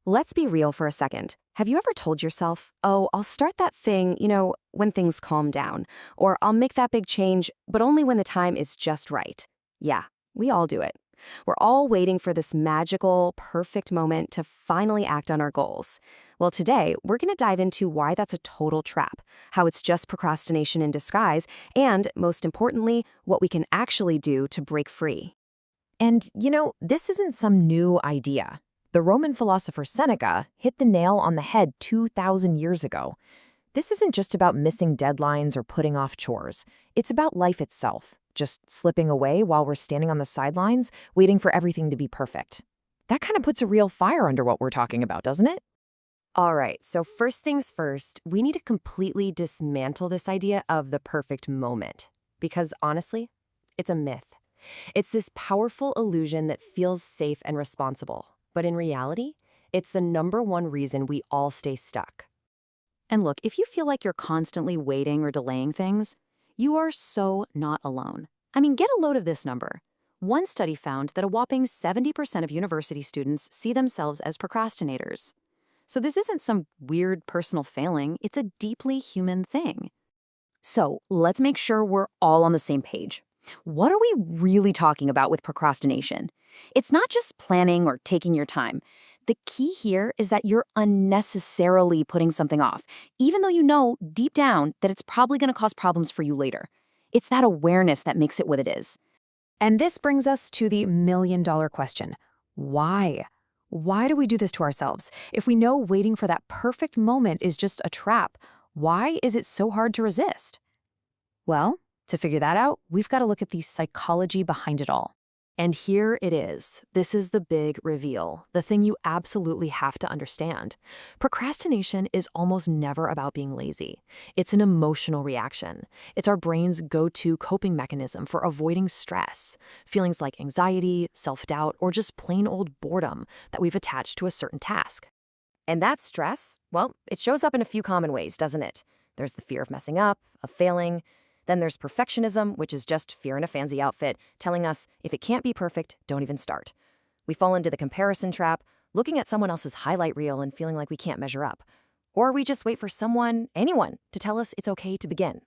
Let's be real for a second. Have you ever told yourself, oh, I'll start that thing, when things calm down, or I'll make that big change, but only when the time is just right? Yeah, we all do it. We're all waiting for this magical, perfect moment to finally act on our goals. Well, today, we're going to dive into why that's a total trap, how it's just procrastination in disguise, and, most importantly, what we can actually do to break free. And, this isn't some new idea. The Roman philosopher Seneca hit the nail on the head 2,000 years ago. This isn't just about missing deadlines or putting off chores. It's about life itself, just slipping away while we're standing on the sidelines, waiting for everything to be perfect. That kind of puts a real fire under what we're talking about, doesn't it? All right, so first things first, we need to completely dismantle this idea of the perfect moment. Because honestly, it's a myth. It's this powerful illusion that feels safe and responsible. But in reality, it's the #1 reason we all stay stuck. And look, if you feel like you're constantly waiting or delaying things, you are so not alone. I mean, get a load of this number. One study found that a whopping 70% of university students see themselves as procrastinators. So this isn't some weird personal failing, it's a deeply human thing. So let's make sure we're all on the same page. What are we really talking about with procrastination? It's not just planning or taking your time. The key here is that you're unnecessarily putting something off, even though you know deep down that it's probably going to cause problems for you later. It's that awareness that makes it what it is. And this brings us to the million-dollar question. Why? Why do we do this to ourselves? If we know waiting for that perfect moment is just a trap, why is it so hard to resist? Well, to figure that out, we've got to look at the psychology behind it all. And here it is. This is the big reveal, the thing you absolutely have to understand. Procrastination is almost never about being lazy. It's an emotional reaction. It's our brain's go-to coping mechanism for avoiding stress, feelings like anxiety, self-doubt, or just plain old boredom that we've attached to a certain task. And that stress, well, it shows up in a few common ways, doesn't it? There's the fear of messing up, of failing. Then there's perfectionism, which is just fear in a fancy outfit, telling us if it can't be perfect, don't even start. We fall into the comparison trap, looking at someone else's highlight reel and feeling like we can't measure up. Or we just wait for someone, anyone, to tell us it's okay to begin.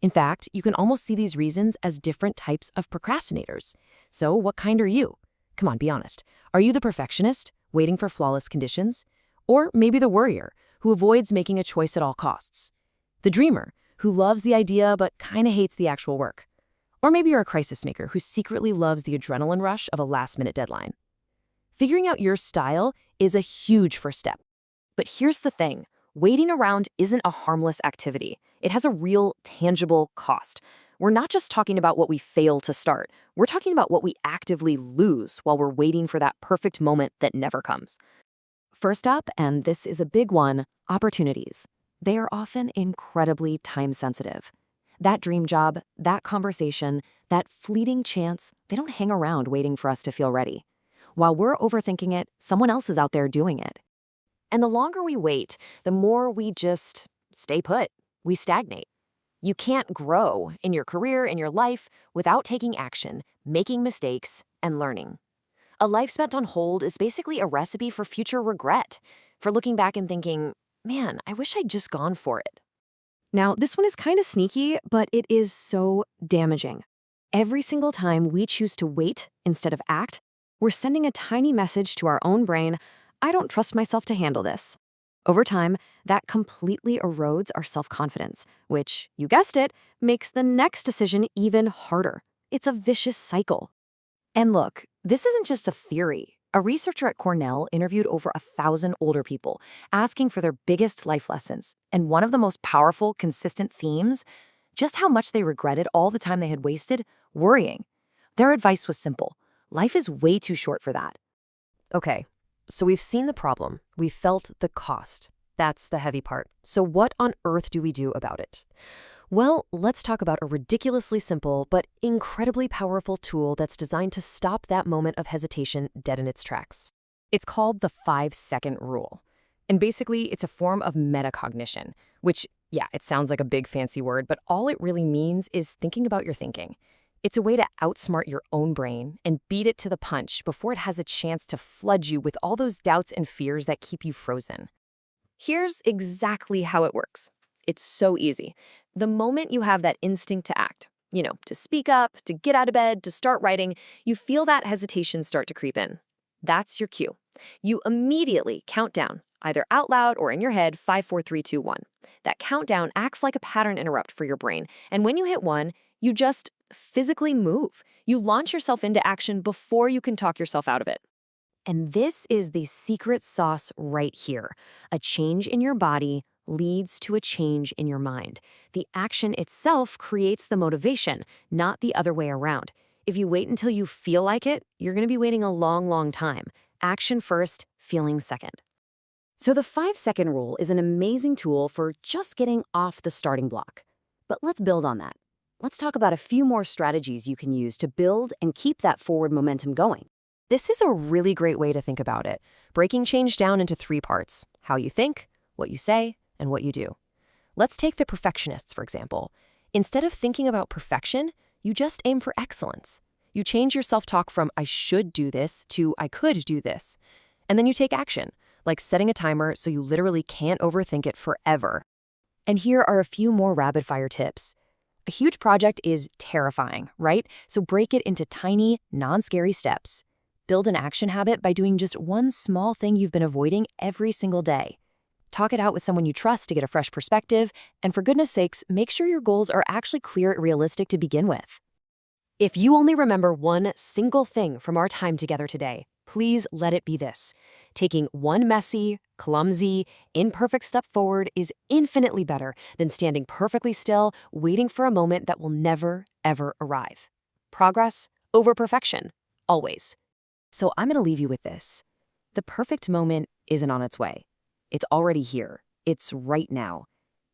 In fact, you can almost see these reasons as different types of procrastinators. So what kind are you? Come on, be honest. Are you the perfectionist, waiting for flawless conditions? Or maybe the worrier, who avoids making a choice at all costs? The dreamer, who loves the idea but kind of hates the actual work. Or maybe you're a crisis maker who secretly loves the adrenaline rush of a last-minute deadline. Figuring out your style is a huge first step. But here's the thing. Waiting around isn't a harmless activity. It has a real, tangible cost. We're not just talking about what we fail to start. We're talking about what we actively lose while we're waiting for that perfect moment that never comes. First up, and this is a big one, opportunities. They are often incredibly time-sensitive. That dream job, that conversation, that fleeting chance, they don't hang around waiting for us to feel ready. While we're overthinking it, someone else is out there doing it. And the longer we wait, the more we just stay put. We stagnate. You can't grow in your career, in your life, without taking action, making mistakes, and learning. A life spent on hold is basically a recipe for future regret, for looking back and thinking, man, I wish I'd just gone for it. Now, this one is kind of sneaky, but it is so damaging. Every single time we choose to wait instead of act, we're sending a tiny message to our own brain, I don't trust myself to handle this. Over time, that completely erodes our self-confidence, which, you guessed it, makes the next decision even harder. It's a vicious cycle. And look, this isn't just a theory. A researcher at Cornell interviewed over 1,000 older people, asking for their biggest life lessons. And one of the most powerful, consistent themes, just how much they regretted all the time they had wasted worrying. Their advice was simple. Life is way too short for that. Okay, so we've seen the problem. We've felt the cost. That's the heavy part. So what on earth do we do about it? Well, let's talk about a ridiculously simple but incredibly powerful tool that's designed to stop that moment of hesitation dead in its tracks. It's called the 5-second rule. And basically, it's a form of metacognition, which, yeah, it sounds like a big fancy word, but all it really means is thinking about your thinking. It's a way to outsmart your own brain and beat it to the punch before it has a chance to flood you with all those doubts and fears that keep you frozen. Here's exactly how it works. It's so easy. The moment you have that instinct to act, to speak up, to get out of bed, to start writing, you feel that hesitation start to creep in. That's your cue. You immediately count down, either out loud or in your head, 5, 4, 3, 2, 1. That countdown acts like a pattern interrupt for your brain, and when you hit 1, you just physically move. You launch yourself into action before you can talk yourself out of it. And this is the secret sauce right here. A change in your body leads to a change in your mind. The action itself creates the motivation, not the other way around. If you wait until you feel like it, you're going to be waiting a long, long time. Action first, feeling second. So the 5-second rule is an amazing tool for just getting off the starting block. But let's build on that. Let's talk about a few more strategies you can use to build and keep that forward momentum going. This is a really great way to think about it, breaking change down into 3 parts: how you think, what you say, and what you do. Let's take the perfectionists, for example. Instead of thinking about perfection, you just aim for excellence. You change your self-talk from "I should do this" to "I could do this." And then you take action, like setting a timer so you literally can't overthink it forever. And here are a few more rapid-fire tips. A huge project is terrifying, right? So break it into tiny, non-scary steps. Build an action habit by doing just one small thing you've been avoiding every single day. Talk it out with someone you trust to get a fresh perspective, and for goodness sakes, make sure your goals are actually clear and realistic to begin with. If you only remember one single thing from our time together today, please let it be this: taking one messy, clumsy, imperfect step forward is infinitely better than standing perfectly still, waiting for a moment that will never, ever arrive. Progress over perfection, always. So I'm going to leave you with this. The perfect moment isn't on its way. It's already here. It's right now.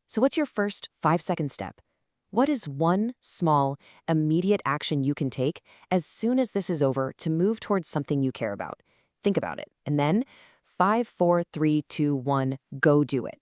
So what's your first 5-second step? What is one small, immediate action you can take as soon as this is over to move towards something you care about? Think about it. And then 5, 4, 3, 2, 1, go do it.